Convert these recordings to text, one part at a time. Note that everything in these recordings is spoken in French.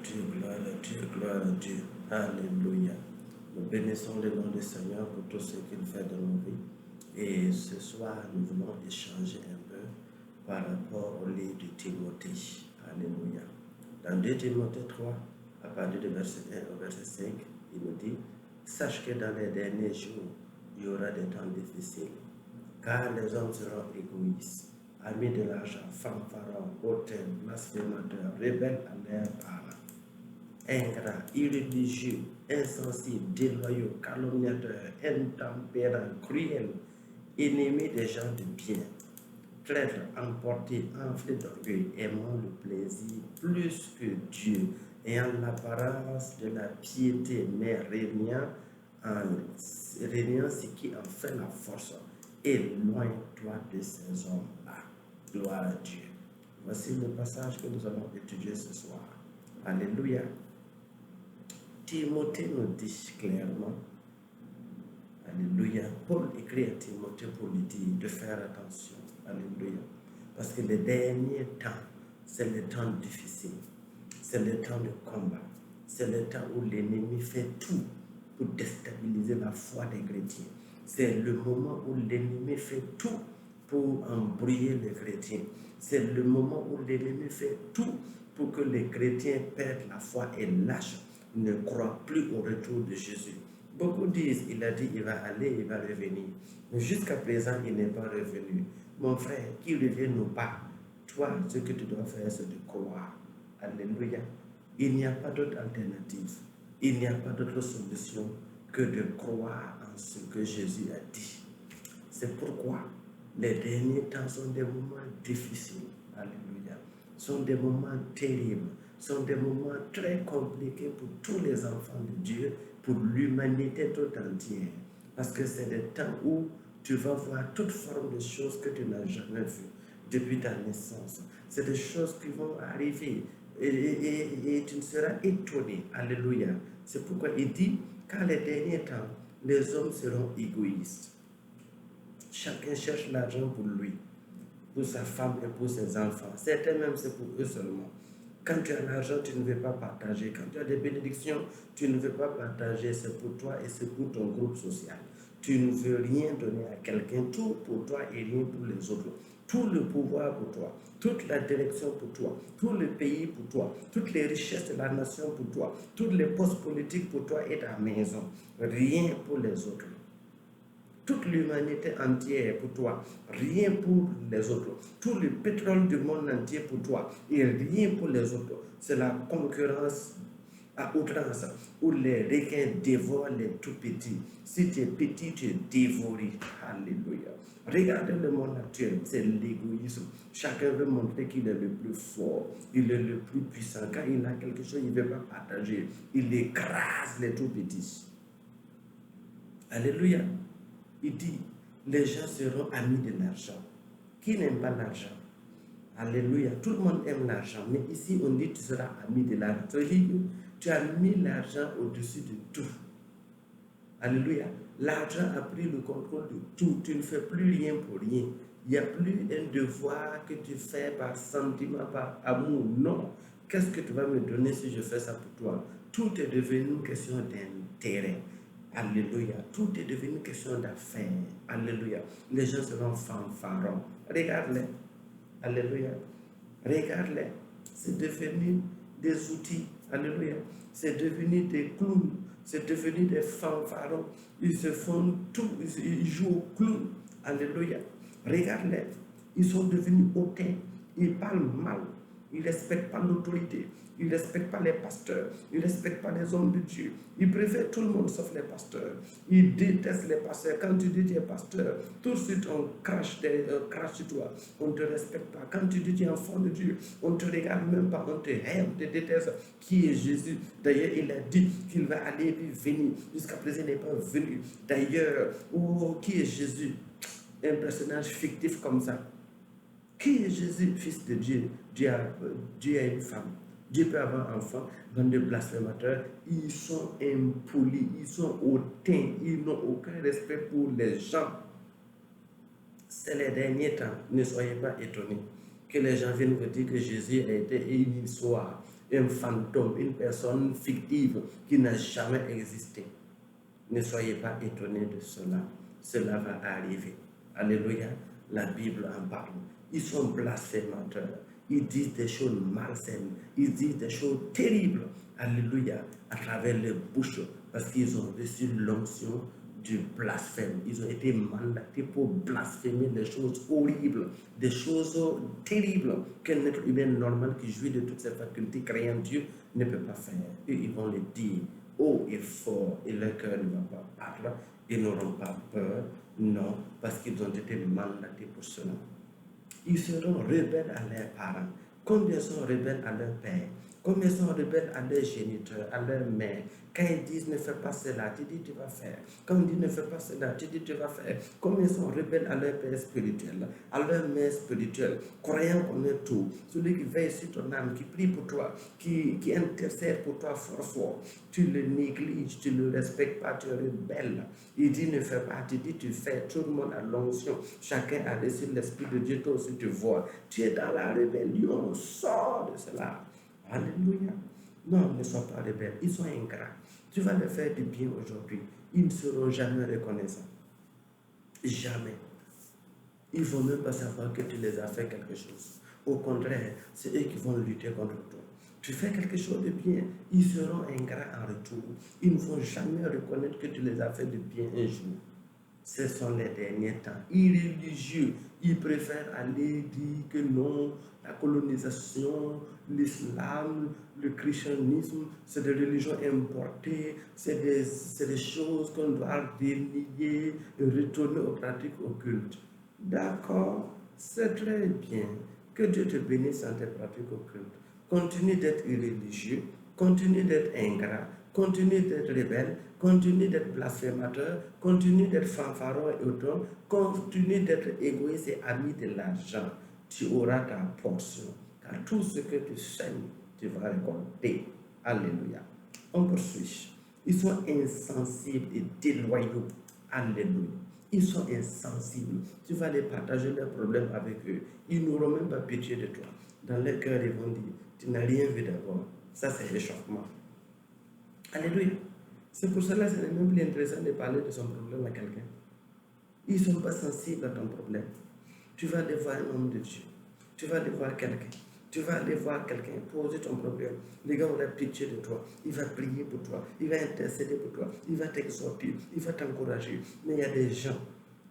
Dieu, gloire à Dieu, gloire à Dieu. Alléluia. Nous bénissons le nom du Seigneur pour tout ce qu'il fait dans nos vies. Et ce soir, nous voulons échanger un peu par rapport au livre de Timothée. Alléluia. Dans 2 Timothée 3, à partir du verset 1 au verset 5, il nous dit: sache que dans les derniers jours, il y aura des temps difficiles, car les hommes seront égoïstes, amis de l'argent, fanfarons, hautains, blasphémateurs, rebelles à leurs parents, ingrats, irréligieux, insensibles, déloyaux, calomniateurs, intempérants, cruels, ennemis des gens de bien, traîtres, emportés, enflés d'orgueil, aimant le plaisir plus que Dieu, ayant l'apparence de la piété, mais régnant ce qui en fait la force. Éloigne-toi de ces hommes-là. Gloire à Dieu. Voici le passage que nous allons étudier ce soir. Alléluia. Timothée nous dit clairement, alléluia, Paul écrit à Timothée pour lui dire de faire attention. Alléluia. Parce que les derniers temps, c'est le temps difficile. C'est le temps de combat. C'est le temps où l'ennemi fait tout pour déstabiliser la foi des chrétiens. C'est le moment où l'ennemi fait tout pour embrouiller les chrétiens. C'est le moment où l'ennemi fait tout pour que les chrétiens perdent la foi et lâchent, ne croient plus au retour de Jésus. Beaucoup disent, il a dit, il va aller, il va revenir. Mais jusqu'à présent, il n'est pas revenu. Mon frère, qu'il ne revienne ou pas, toi, ce que tu dois faire, c'est de croire. Alléluia. Il n'y a pas d'autre alternative. Il n'y a pas d'autre solution que de croire en ce que Jésus a dit. C'est pourquoi les derniers temps sont des moments difficiles. Alléluia. Sont des moments terribles. Sont des moments très compliqués pour tous les enfants de Dieu, pour l'humanité tout entière. Parce que c'est des temps où tu vas voir toute forme de choses que tu n'as jamais vues depuis ta naissance. C'est des choses qui vont arriver et tu ne seras étonné. Alléluia. C'est pourquoi il dit, car les derniers temps, les hommes seront égoïstes. Chacun cherche l'argent pour lui, pour sa femme et pour ses enfants. Certains même, c'est pour eux seulement. Quand tu as l'argent, tu ne veux pas partager. Quand tu as des bénédictions, tu ne veux pas partager. C'est pour toi et c'est pour ton groupe social. Tu ne veux rien donner à quelqu'un, tout pour toi et rien pour les autres. Tout le pouvoir pour toi, toute la direction pour toi, tout le pays pour toi, toutes les richesses de la nation pour toi, toutes les postes politiques pour toi et ta maison. Rien pour les autres. Toute l'humanité entière pour toi, rien pour les autres. Tout le pétrole du monde entier pour toi et rien pour les autres. C'est la concurrence à outrance où les requins dévorent les tout petits. Si tu es petit, tu es dévoré. Alléluia. Regardez le monde actuel, c'est l'égoïsme. Chacun veut montrer qu'il est le plus fort, il est le plus puissant. Quand il a quelque chose, il ne veut pas partager. Il écrase les tout petits. Alléluia. Il dit, les gens seront amis de l'argent. Qui n'aime pas l'argent? Alléluia. Tout le monde aime l'argent. Mais ici, on dit, tu seras ami de l'argent. Tu as mis l'argent au-dessus de tout. Alléluia. L'argent a pris le contrôle de tout. Tu ne fais plus rien pour rien. Il n'y a plus un devoir que tu fais par sentiment, par amour. Non. Qu'est-ce que tu vas me donner si je fais ça pour toi? Tout est devenu une question d'intérêt. Alléluia. Tout est devenu une question d'affaires. Alléluia. Les gens seront fanfarons. Regarde-les. Alléluia. Regarde-les. C'est devenu des outils. Alléluia. C'est devenu des clowns. C'est devenu des fanfarons. Ils se font tout. Ils jouent au clown. Alléluia. Regarde-les. Ils sont devenus hautains. Ils parlent mal. Ils ne respectent pas l'autorité. Ils ne respectent pas les pasteurs. Ils ne respectent pas les hommes de Dieu. Ils préfèrent tout le monde sauf les pasteurs. Ils détestent les pasteurs. Quand tu dis que tu es pasteur, tout de suite on crache sur toi. On ne te respecte pas. Quand tu dis que tu es enfant de Dieu, on ne te regarde même pas. On te hait, on te déteste. Qui est Jésus? D'ailleurs, il a dit qu'il va aller puis venir. Jusqu'à présent, il n'est pas venu. D'ailleurs, qui est Jésus? Un personnage fictif comme ça. Qui est Jésus, fils de Dieu? Dieu a une femme. Dieu peut avoir un enfant. Bande de blasphémateurs, ils sont impolis, ils sont hautains, ils n'ont aucun respect pour les gens. C'est les derniers temps. Ne soyez pas étonnés que les gens viennent vous dire que Jésus a été une histoire. un fantôme, une personne fictive qui n'a jamais existé. Ne soyez pas étonnés de cela. Cela va arriver. Alléluia. La Bible en parle. Ils sont blasphémateurs. Ils disent des choses malsaines. Ils disent des choses terribles. Alléluia. À travers les bouches. Parce qu'ils ont reçu l'onction du blasphème. Ils ont été mandatés pour blasphémer des choses horribles, des choses terribles qu'un être humain normal qui jouit de toutes ses facultés, créant Dieu, ne peut pas faire. Et ils vont le dire haut et fort, et leur cœur ne va pas battre, ils n'auront pas peur, non, parce qu'ils ont été mandatés pour cela. Ils seront rebelles à leurs parents. Combien sont rebelles à leur père? Combien sont rebelles à leurs géniteurs, à leur mère? Quand ils disent ne fais pas cela, tu dis tu vas faire. Quand ils disent ne fais pas cela, tu dis tu vas faire. Combien sont rebelles à leur père spirituel, à leur mère spirituelle, croyant qu'on est tout. Celui qui veille sur ton âme, qui prie pour toi, qui intercède pour toi fort. Tu le négliges, tu ne le respectes pas, tu es rebelle. Il dit ne fais pas, tu dis tu fais. Tout le monde a l'onction. Chacun a reçu l'Esprit de Dieu, toi aussi tu vois. Tu es dans la rébellion, sors de cela. Alléluia. Non, ne sois pas rebelle. Ils sont ingrats. Tu vas leur faire du bien aujourd'hui. Ils ne seront jamais reconnaissants. Jamais. Ils ne vont même pas savoir que tu les as fait quelque chose. Au contraire, c'est eux qui vont lutter contre toi. Tu fais quelque chose de bien, ils seront ingrats en retour. Ils ne vont jamais reconnaître que tu les as fait de bien un jour. Ce sont les derniers temps. Irréligieux, ils préfèrent aller dire que non, la colonisation, l'islam, le christianisme, c'est des religions importées, c'est des choses qu'on doit dénier et retourner aux pratiques occultes. D'accord, c'est très bien. Que Dieu te bénisse dans tes pratiques occultes. Continue d'être irréligieux, continue d'être ingrat, continue d'être rebelle, continue d'être blasphémateur, continue d'être fanfaron et autant, continue d'être égoïste et ami de l'argent. Tu auras ta portion. Car tout ce que tu sèmes, tu vas récolter. Alléluia. On poursuit. Ils sont insensibles et déloyaux. Alléluia. Ils sont insensibles. Tu vas les partager leurs problèmes avec eux. Ils n'auront même pas pitié de toi. Dans leur cœur, ils vont dire, tu n'as rien vu d'abord. Ça, c'est l'échauffement. Alléluia. C'est pour cela que ce n'est même plus intéressant de parler de son problème à quelqu'un. Ils ne sont pas sensibles à ton problème. Tu vas aller voir un homme de Dieu. Tu vas aller voir quelqu'un. Tu vas aller voir quelqu'un, poser ton problème. Le gars aura pitié de toi. Il va prier pour toi. Il va intercéder pour toi. Il va t'exhorter. Il va t'encourager. Mais il y a des gens,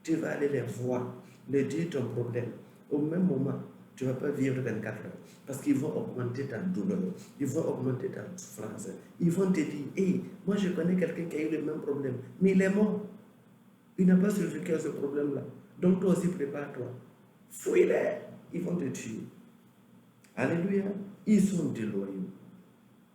tu vas aller les voir, leur dire ton problème. Au même moment, tu ne vas pas vivre 24 heures. Parce qu'ils vont augmenter ta douleur. Ils vont augmenter ta souffrance. Ils vont te dire, hey, moi je connais quelqu'un qui a eu le même problème. Mais il est mort. Il n'a pas survécu à ce problème-là. Donc toi aussi, prépare-toi. Fouille-les. Ils vont te tuer. Alléluia. Ils sont déloyaux.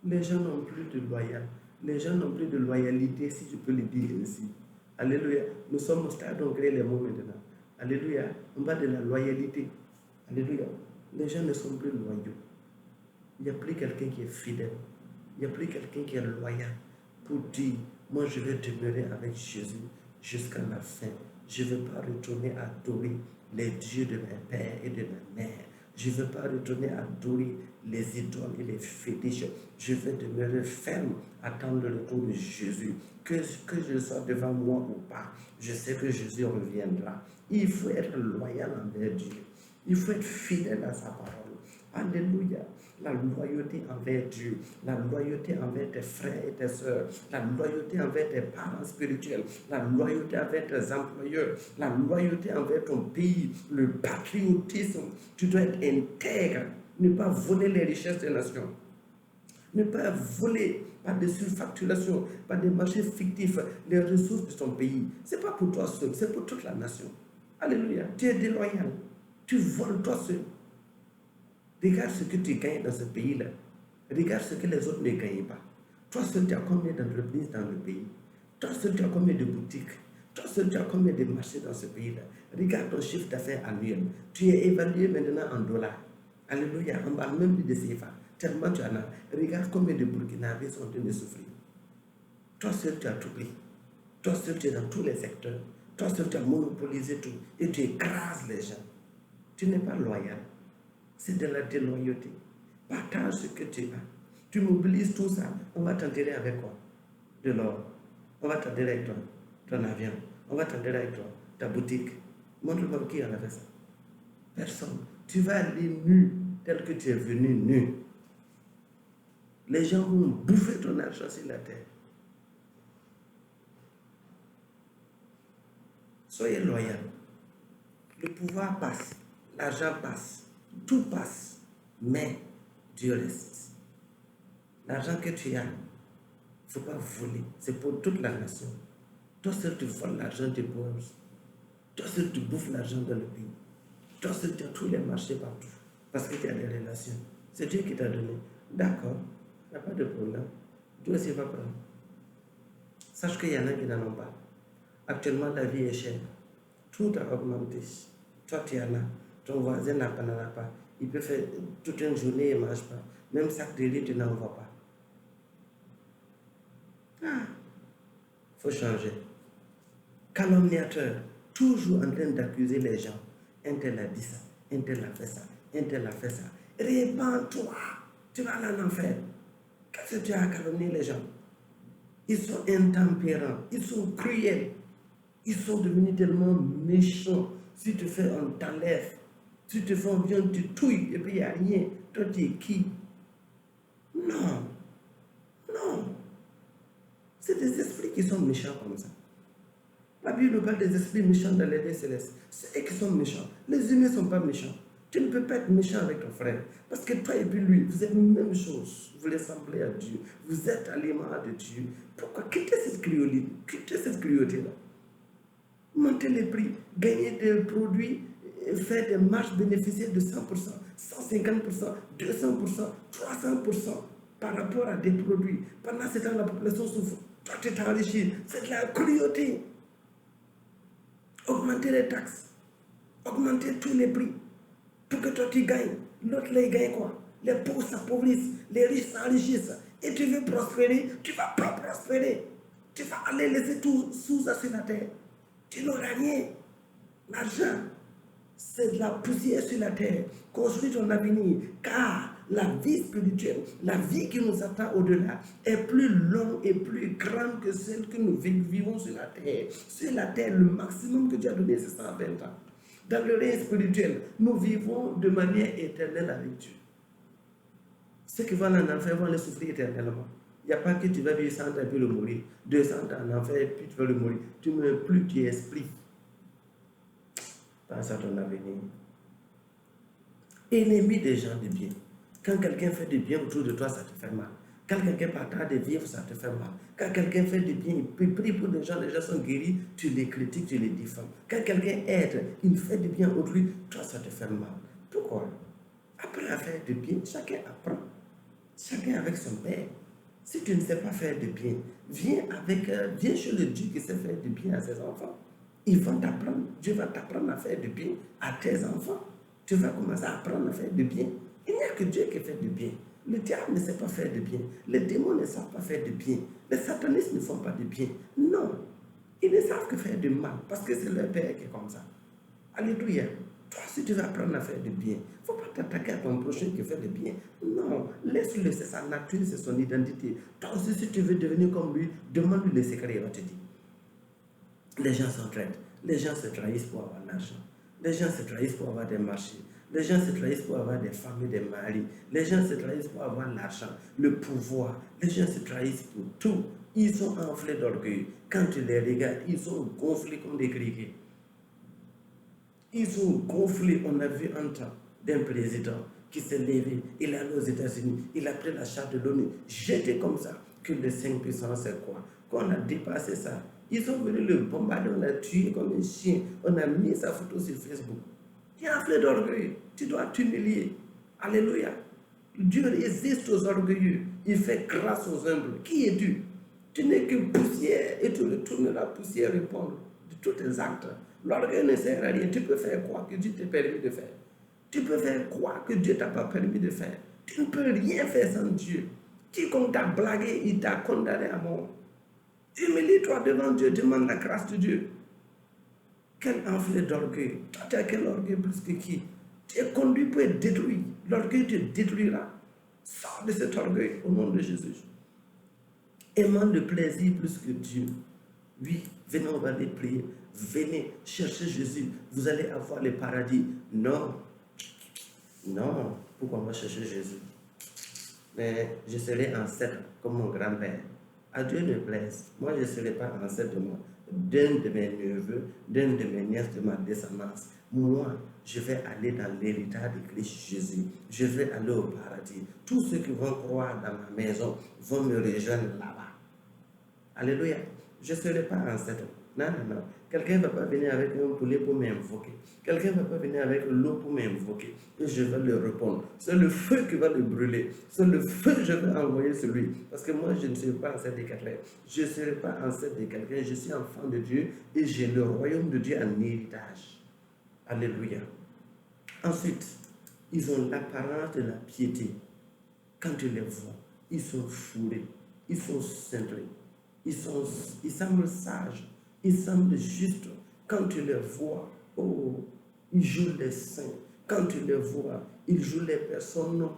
Les gens n'ont plus de loyauté. Les gens n'ont plus de loyalité, si je peux le dire ainsi. Alléluia. Nous sommes au stade où on crée les mots maintenant. Alléluia. On parle de la loyalité. Alléluia. Les gens ne sont plus loyaux. Il n'y a plus quelqu'un qui est fidèle. Il n'y a plus quelqu'un qui est loyal pour dire, moi je vais demeurer avec Jésus jusqu'à la fin. Je ne veux pas retourner adorer les dieux de mes pères et de ma mère. Je ne veux pas retourner adorer les idoles et les fétiches. Je vais demeurer ferme, attendre le retour de Jésus. Que je sois devant moi ou pas, je sais que Jésus reviendra. Il faut être loyal envers Dieu. Il faut être fidèle à sa parole. Alléluia. La loyauté envers Dieu, la loyauté envers tes frères et tes sœurs, la loyauté envers tes parents spirituels, la loyauté envers tes employeurs, la loyauté envers ton pays, le patriotisme. Tu dois être intègre, ne pas voler les richesses des nations, ne pas voler par des surfacturations, par des marchés fictifs, les ressources de ton pays. Ce n'est pas pour toi seul, c'est pour toute la nation. Alléluia. Tu es déloyal, tu voles toi seul. Regarde ce que tu gagnes dans ce pays-là. Regarde ce que les autres ne gagnent pas. Toi seul, tu as combien d'entreprises dans le pays? Toi seul, tu as combien de boutiques? Toi seul, tu as combien de marchés dans ce pays-là? Regarde ton chiffre d'affaires annuel. Tu es évalué maintenant en dollars. Alléluia. On ne parle même plus de CFA. Tellement tu en as. Regarde combien de Burkinabés sont en train de souffrir. Toi seul, tu as tout pris. Toi seul, tu es dans tous les secteurs. Toi seul, tu as monopolisé tout. Et tu écrases les gens. Tu n'es pas loyal. C'est de la déloyauté. Partage ce que tu as. Tu mobilises tout ça, on va t'enterrer avec quoi? De l'or. On va t'enterrer avec toi, ton avion. On va t'enterrer avec toi, ta boutique. Montre-moi qui en a fait ça. Personne. Tu vas aller nu, tel que tu es venu nu. Les gens vont bouffer ton argent sur la terre. Soyez loyal. Le pouvoir passe, l'argent passe, tout passe, mais Dieu reste. L'argent que tu as, il ne faut pas voler. C'est pour toute la nation. Toi seul, tu voles l'argent des pauvres. Toi seul, tu bouffes l'argent dans le pays. Toi seul, tu as tous les marchés partout. Parce que tu as des relations. C'est Dieu qui t'a donné. D'accord, il n'y a pas de problème. Dieu aussi va prendre. Sache qu'il y en a qui n'en ont pas. Actuellement, la vie est chère. Tout a augmenté. Toi, tu en as. Ton voisin n'en a pas. Il peut faire toute une journée et ne mange pas. Même sac de riz, tu n'en vois pas. Il faut changer. Calomniateur, toujours en train d'accuser les gens. Un tel a dit ça, un tel a fait ça, un tel a fait ça. Répands-toi, tu vas aller en enfer. Qu'est-ce que tu as à calomnier les gens? Ils sont intempérants, ils sont cruels, ils sont devenus tellement méchants. Si tu fais, on t'enlève. Si tu fais, on vient, tu touilles, et puis il n'y a rien. Toi, tu es qui? Non, non. C'est des esprits qui sont méchants comme ça. La Bible nous parle des esprits méchants dans les lieux célestes. C'est eux qui sont méchants. Les humains ne sont pas méchants. Tu ne peux pas être méchant avec ton frère. Parce que toi et puis lui, vous êtes la même chose. Vous ressemblez à Dieu. Vous êtes à l'image de Dieu. Pourquoi quitter cette cruauté? Quitter cette cruauté-là. Monter les prix, gagner des produits, faire des marges bénéficiaires de 100%, 150%, 200%, 300% par rapport à des produits. Pendant ce temps, la population souffre. Toi, tu t'enrichis. C'est de la cruauté. Augmenter les taxes, augmenter tous les prix pour que toi tu gagnes. L'autre les gagne quoi? Les pauvres s'appauvrissent, les riches s'enrichissent. Et tu veux prospérer, tu ne vas pas prospérer. Tu vas aller laisser tout sous sur la terre. Tu n'auras rien. L'argent, c'est de la poussière sur la terre. Construis ton avenir, car la vie spirituelle, la vie qui nous attend au-delà, est plus longue et plus grande que celle que nous vivons sur la terre. Sur la terre, le maximum que Dieu a donné, c'est 120 ans. Dans le règne spirituel, nous vivons de manière éternelle avec Dieu. Ceux qui vont en enfer vont les souffrir éternellement. Il n'y a pas que tu vas vivre 100 ans et puis le mourir. 200 ans en enfer et puis tu vas le mourir. Tu ne meurs plus, tu es esprit. Pense à ton avenir. Ennemi des gens de bien. Quand quelqu'un fait du bien autour de toi, ça te fait mal. Quand quelqu'un partage des vivres, ça te fait mal. Quand quelqu'un fait du bien, il prie pour des gens, les gens sont guéris, tu les critiques, tu les diffames. Quand quelqu'un aide, il fait du bien autrui, toi, ça te fait mal. Pourquoi? Après à faire du bien, chacun apprend. Chacun avec son père. Si tu ne sais pas faire du bien, viens chez le Dieu qui sait faire du bien à ses enfants. Ils vont t'apprendre. Dieu va t'apprendre à faire du bien à tes enfants. Tu vas commencer à apprendre à faire du bien. Il n'y a que Dieu qui fait du bien. Le diable ne sait pas faire du bien. Les démons ne savent pas faire du bien. Les satanistes ne font pas du bien. Non. Ils ne savent que faire du mal parce que c'est leur père qui est comme ça. Alléluia. Toi, si tu veux apprendre à faire du bien, il ne faut pas t'attaquer à ton prochain qui fait du bien. Non, laisse-le, c'est sa nature, c'est son identité. Toi aussi, si tu veux devenir comme lui, demande-lui les secrets, il va te dire. Les gens s'entraident, les gens se trahissent pour avoir l'argent, les gens se trahissent pour avoir des marchés, les gens se trahissent pour avoir des femmes et des maris, les gens se trahissent pour avoir l'argent, le pouvoir, les gens se trahissent pour tout. Ils sont enflés d'orgueil. Quand tu les regardes, ils sont gonflés comme des criquets. Ils sont gonflés. On a vu un temps d'un président qui s'est levé, il est allé aux États-Unis, il a pris la charte de l'ONU, jeté comme ça, que les 5 puissances c'est quoi? Qu'on a dépassé ça. Ils sont venus le bombarder, on l'a tué comme un chien, on a mis sa photo sur Facebook. Tu es enflé d'orgueil, tu dois t'humilier. Alléluia. Dieu résiste aux orgueilleux, il fait grâce aux humbles. Qui es-tu? Tu n'es que poussière et tu retournes la poussière répondre de tous tes actes. L'orgueil ne sert à rien. Tu peux faire quoi que Dieu t'a permis de faire? Tu peux faire quoi que Dieu t'a pas permis de faire? Tu ne peux rien faire sans Dieu. Quiconque t'a blagué, il t'a condamné à mort. Humilie-toi devant Dieu, demande la grâce de Dieu. Quel enflé d'orgueil. Tu as quel orgueil plus que qui? Tu es conduit pour être détruit. L'orgueil te détruira. Sors de cet orgueil au nom de Jésus. Aimant le plaisir plus que Dieu. Oui, venez, on va aller prier. Venez chercher Jésus. Vous allez avoir le paradis. Non. Non. Pourquoi on va chercher Jésus? Mais je serai ancêtre comme mon grand-père. À Dieu ne plaise. Moi, je ne serai pas ancêtre d'un de mes neveux, d'un de mes nièces de ma descendance. Moi, je vais aller dans l'héritage de Christ Jésus. Je vais aller au paradis. Tous ceux qui vont croire dans ma maison vont me rejoindre là-bas. Alléluia. Je ne serai pas ancêtre. Non, non, non. Quelqu'un ne va pas venir avec un poulet pour m'invoquer. Quelqu'un ne va pas venir avec l'eau pour m'invoquer. Et je vais le répondre. C'est le feu qui va le brûler. C'est le feu que je vais envoyer sur lui. Parce que moi, je ne suis pas ancêtre de quelqu'un. Je ne serai pas ancêtre de quelqu'un. Je suis enfant de Dieu et j'ai le royaume de Dieu en héritage. Alléluia. Ensuite, ils ont l'apparence de la piété. Quand tu les vois, ils sont fourrés. Ils sont cintrés. Ils semblent sages, ils semblent justes. Quand tu les vois, oh, ils jouent les saints. Quand tu les vois, ils jouent les personnes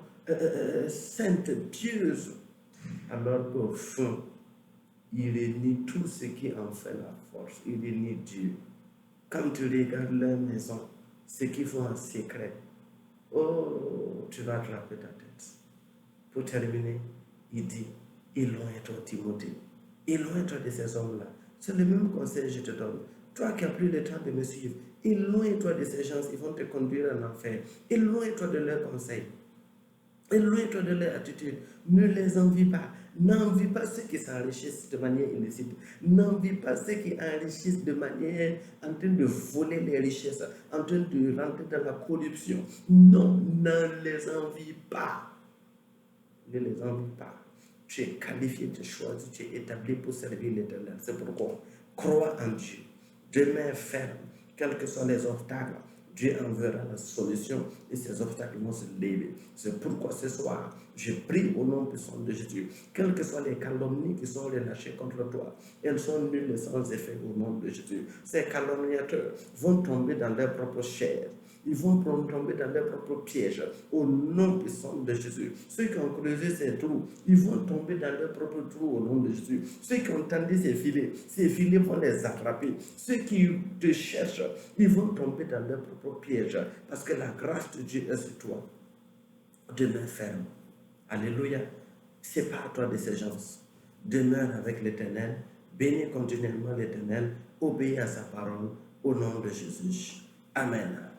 saintes, pieuses. Alors qu'au fond, ils renient tout ce qui en fait la force. Ils renient Dieu. Quand tu regardes leur maison, ce qu'ils font en secret, oh, tu vas attraper ta tête. Pour terminer, il dit, éloigne-toi, Timothée. Éloigne-toi de ces hommes-là. C'est le même conseil que je te donne. Toi qui as pris le temps de me suivre, éloigne-toi de ces gens, ils vont te conduire en enfer. Éloigne-toi de leurs conseils. Éloigne-toi de leur attitude. Ne les envie pas. N'envie pas ceux qui s'enrichissent de manière illicite. N'envie pas ceux qui enrichissent de manière en train de voler les richesses, en train de rentrer dans la corruption. Non, ne les envie pas. Ne les envie pas. Tu es qualifié, tu es choisi, tu es établi pour servir l'Éternel. C'est pourquoi crois en Dieu. Demeure ferme, quels que soient les obstacles. Dieu enverra la solution et ces obstacles vont se lever. C'est pourquoi ce soir, je prie au nom puissant de Jésus. Quelles que soient les calomnies qui sont relâchées contre toi, elles sont nulles et sans effet au nom de Jésus. Ces calomniateurs vont tomber dans leur propre chair. Ils vont tomber dans leurs propres pièges au nom puissant de Jésus. Ceux qui ont creusé ces trous, ils vont tomber dans leurs propres trous au nom de Jésus. Ceux qui ont tendu ces filets vont les attraper. Ceux qui te cherchent, ils vont tomber dans leurs propres pièges parce que la grâce de Dieu est sur toi. Demeure ferme. Alléluia. Sépare-toi de ces gens. Demeure avec l'Éternel. Bénis continuellement l'Éternel. Obéis à sa parole au nom de Jésus. Amen.